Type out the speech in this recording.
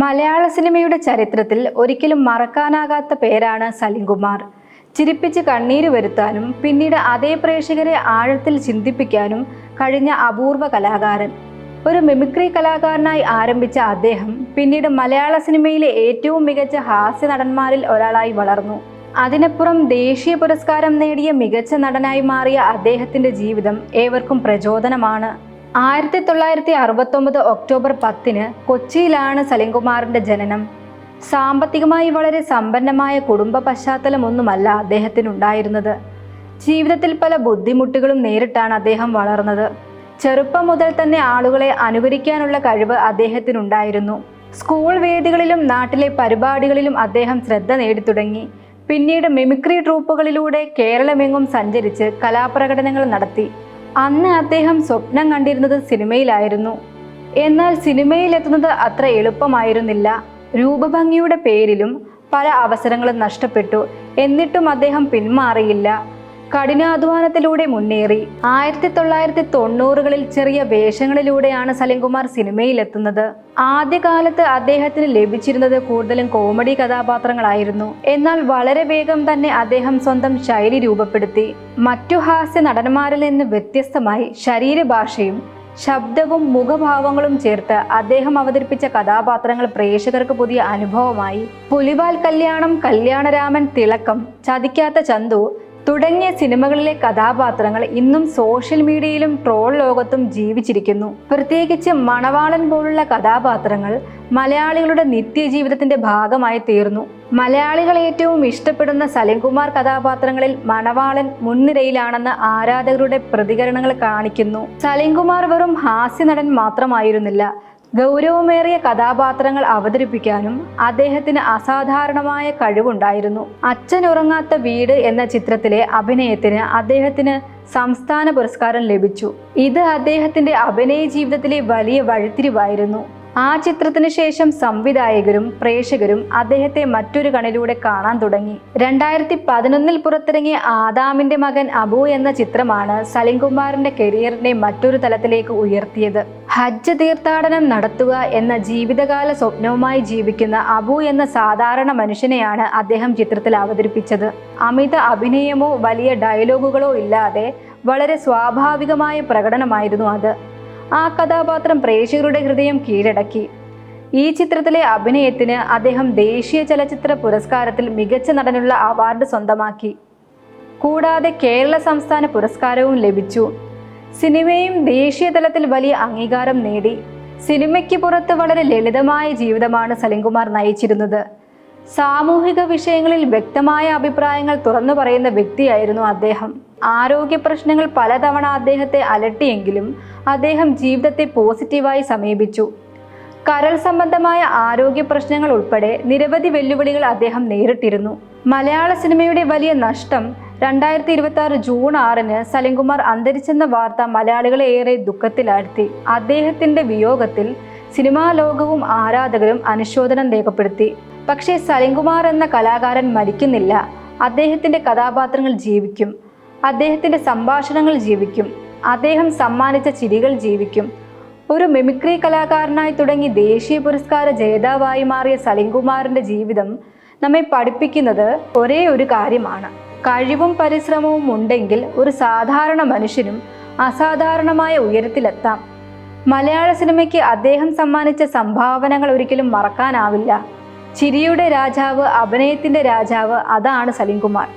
മലയാള സിനിമയുടെ ചരിത്രത്തിൽ ഒരിക്കലും മറക്കാനാകാത്ത പേരാണ് സലിംകുമാർ. ചിരിപ്പിച്ച് കണ്ണീര് വരുത്താനും പിന്നീട് അതേ പ്രേക്ഷകരെ ആഴത്തിൽ ചിന്തിപ്പിക്കാനും കഴിഞ്ഞ അപൂർവ കലാകാരൻ. ഒരു മിമിക്രി കലാകാരനായി ആരംഭിച്ച അദ്ദേഹം പിന്നീട് മലയാള സിനിമയിലെ ഏറ്റവും മികച്ച ഹാസ്യ നടന്മാരിൽ ഒരാളായി വളർന്നു. അതിനപ്പുറം ദേശീയ പുരസ്കാരം നേടിയ മികച്ച നടനായി മാറിയ അദ്ദേഹത്തിന്റെ ജീവിതം ഏവർക്കും പ്രചോദനമാണ്. 1969 ഒക്ടോബർ 10 കൊച്ചിയിലാണ് സലിംകുമാറിന്റെ ജനനം. സാമ്പത്തികമായി വളരെ സമ്പന്നമായ കുടുംബ പശ്ചാത്തലമൊന്നുമല്ല അദ്ദേഹത്തിനുണ്ടായിരുന്നത്. ജീവിതത്തിൽ പല ബുദ്ധിമുട്ടുകളും നേരിട്ടാണ് അദ്ദേഹം വളർന്നത്. ചെറുപ്പം മുതൽ തന്നെ ആളുകളെ അനുകരിക്കാനുള്ള കഴിവ് അദ്ദേഹത്തിനുണ്ടായിരുന്നു. സ്കൂൾ വേദികളിലും നാട്ടിലെ പരിപാടികളിലും അദ്ദേഹം ശ്രദ്ധ നേടിത്തുടങ്ങി. പിന്നീട് മിമിക്രി ട്രൂപ്പുകളിലൂടെ കേരളമെങ്ങും സഞ്ചരിച്ച് കലാപ്രകടനങ്ങൾ നടത്തി. അന്ന് അദ്ദേഹം സ്വപ്നം കണ്ടിരുന്നത് സിനിമയിലായിരുന്നു. എന്നാൽ സിനിമയിലെത്തുന്നത് അത്ര എളുപ്പമായിരുന്നില്ല. രൂപഭംഗിയുടെ പേരിലും പല അവസരങ്ങളും നഷ്ടപ്പെട്ടു. എന്നിട്ടും അദ്ദേഹം പിന്മാറിയില്ല. കഠിനാധ്വാനത്തിലൂടെ മുന്നേറി. 1990കളിൽ ചെറിയ വേഷങ്ങളിലൂടെയാണ് സലിംകുമാർ സിനിമയിലെത്തുന്നത്. ആദ്യകാലത്ത് അദ്ദേഹത്തിന് ലഭിച്ചിരുന്നത് കൂടുതലും കോമഡി കഥാപാത്രങ്ങളായിരുന്നു. എന്നാൽ വളരെ വേഗം തന്നെ അദ്ദേഹം സ്വന്തം ശൈലി രൂപപ്പെടുത്തി. മറ്റു ഹാസ്യ നടന്മാരിൽ നിന്ന് വ്യത്യസ്തമായി ശരീരഭാഷയും ശബ്ദവും മുഖഭാവങ്ങളും ചേർത്ത് അദ്ദേഹം അവതരിപ്പിച്ച കഥാപാത്രങ്ങൾ പ്രേക്ഷകർക്ക് പുതിയ അനുഭവമായി. പുലിവാൽ കല്യാണം, കല്യാണരാമൻ, തിളക്കം, ചതിക്കാത്ത ചന്തു തുടങ്ങിയ സിനിമകളിലെ കഥാപാത്രങ്ങൾ ഇന്നും സോഷ്യൽ മീഡിയയിലും ട്രോൾ ലോകത്തും ജീവിച്ചിരിക്കുന്നു. പ്രത്യേകിച്ച് മണവാളൻ പോലുള്ള കഥാപാത്രങ്ങൾ മലയാളികളുടെ നിത്യജീവിതത്തിന്റെ ഭാഗമായി തീർന്നു. മലയാളികൾ ഏറ്റവും ഇഷ്ടപ്പെടുന്ന സലിംകുമാർ കഥാപാത്രങ്ങളിൽ മണവാളൻ മുൻനിരയിലാണെന്ന് ആരാധകരുടെ പ്രതികരണങ്ങൾ കാണിക്കുന്നു. സലിംകുമാർ വെറും ഹാസ്യ നടൻ മാത്രമായിരുന്നില്ല. ഗൗരവമേറിയ കഥാപാത്രങ്ങൾ അവതരിപ്പിക്കാനും അദ്ദേഹത്തിന് അസാധാരണമായ കഴിവുണ്ടായിരുന്നു. അച്ഛൻ ഉറങ്ങാത്ത വീട് എന്ന ചിത്രത്തിലെ അഭിനയത്തിന് അദ്ദേഹത്തിന് സംസ്ഥാന പുരസ്കാരം ലഭിച്ചു. ഇത് അദ്ദേഹത്തിന്റെ അഭിനയ ജീവിതത്തിലെ വലിയ വഴിത്തിരിവായിരുന്നു. ആ ചിത്രത്തിന് ശേഷം സംവിധായകരും പ്രേക്ഷകരും അദ്ദേഹത്തെ മറ്റൊരു കണ്ണിലൂടെ കാണാൻ തുടങ്ങി. 2011 പുറത്തിറങ്ങിയ ആദാമിന്റെ മകൻ അബു എന്ന ചിത്രമാണ് സലിംകുമാറിന്റെ കരിയറിനെ മറ്റൊരു തലത്തിലേക്ക് ഉയർത്തിയത്. ഹജ്ജ് തീർത്ഥാടനം നടത്തുക എന്ന ജീവിതകാല സ്വപ്നവുമായി ജീവിക്കുന്ന അബു എന്ന സാധാരണ മനുഷ്യനെയാണ് അദ്ദേഹം ചിത്രത്തിൽ അവതരിപ്പിച്ചത്. അമിത അഭിനയമോ വലിയ ഡയലോഗുകളോ ഇല്ലാതെ വളരെ സ്വാഭാവികമായ പ്രകടനമായിരുന്നു അത്. ആ കഥാപാത്രം പ്രേക്ഷകരുടെ ഹൃദയം കീഴടക്കി. ഈ ചിത്രത്തിലെ അഭിനയത്തിന് അദ്ദേഹം ദേശീയ ചലച്ചിത്ര പുരസ്കാരത്തിൽ മികച്ച നടനുള്ള അവാർഡ് സ്വന്തമാക്കി. കൂടാതെ കേരള സംസ്ഥാന പുരസ്കാരവും ലഭിച്ചു. സിനിമയും ദേശീയ തലത്തിൽ വലിയ അംഗീകാരം നേടി. സിനിമയ്ക്ക് പുറത്ത് വളരെ ലളിതമായ ജീവിതമാണ് സലിംകുമാർ നയിച്ചിരുന്നത്. സാമൂഹിക വിഷയങ്ങളിൽ വ്യക്തമായ അഭിപ്രായങ്ങൾ തുറന്നു പറയുന്ന വ്യക്തിയായിരുന്നു അദ്ദേഹം. ആരോഗ്യ പ്രശ്നങ്ങൾ പലതവണ അദ്ദേഹത്തെ അലട്ടിയെങ്കിലും അദ്ദേഹം ജീവിതത്തെ പോസിറ്റീവായി സമീപിച്ചു. കരൾ സംബന്ധമായ ആരോഗ്യ പ്രശ്നങ്ങൾ ഉൾപ്പെടെ നിരവധി വെല്ലുവിളികൾ അദ്ദേഹം നേരിട്ടിരുന്നു. മലയാള സിനിമയുടെ വലിയ നഷ്ടം 2026 ജൂൺ 6 സലിംകുമാർ അന്തരിച്ചെന്ന വാർത്ത മലയാളികളെ ഏറെ ദുഃഖത്തിലാഴ്ത്തി. അദ്ദേഹത്തിന്റെ വിയോഗത്തിൽ സിനിമാ ലോകവും ആരാധകരും അനുശോചനം രേഖപ്പെടുത്തി. പക്ഷേ സലിംകുമാർ എന്ന കലാകാരൻ മരിക്കുന്നില്ല. അദ്ദേഹത്തിന്റെ കഥാപാത്രങ്ങൾ ജീവിക്കും. അദ്ദേഹത്തിന്റെ സംഭാഷണങ്ങൾ ജീവിക്കും. അദ്ദേഹം സമ്മാനിച്ച ചിരികൾ ജീവിക്കും. ഒരു മിമിക്രി കലാകാരനായി തുടങ്ങി ദേശീയ പുരസ്കാര ജേതാവായി മാറിയ സലിംകുമാറിന്റെ ജീവിതം നമ്മെ പഠിപ്പിക്കുന്നത് ഒരേ ഒരു കാര്യമാണ്: കഴിവും പരിശ്രമവും ഉണ്ടെങ്കിൽ ഒരു സാധാരണ മനുഷ്യനും അസാധാരണമായ ഉയരത്തിലെത്താം. മലയാള സിനിമയ്ക്ക് അദ്ദേഹം സമ്മാനിച്ച സംഭാവനകൾ ഒരിക്കലും മറക്കാനാവില്ല. ചിരിയുടെ രാജാവ്, അഭിനയത്തിന്റെ രാജാവ്, അതാണ് സലിംകുമാർ.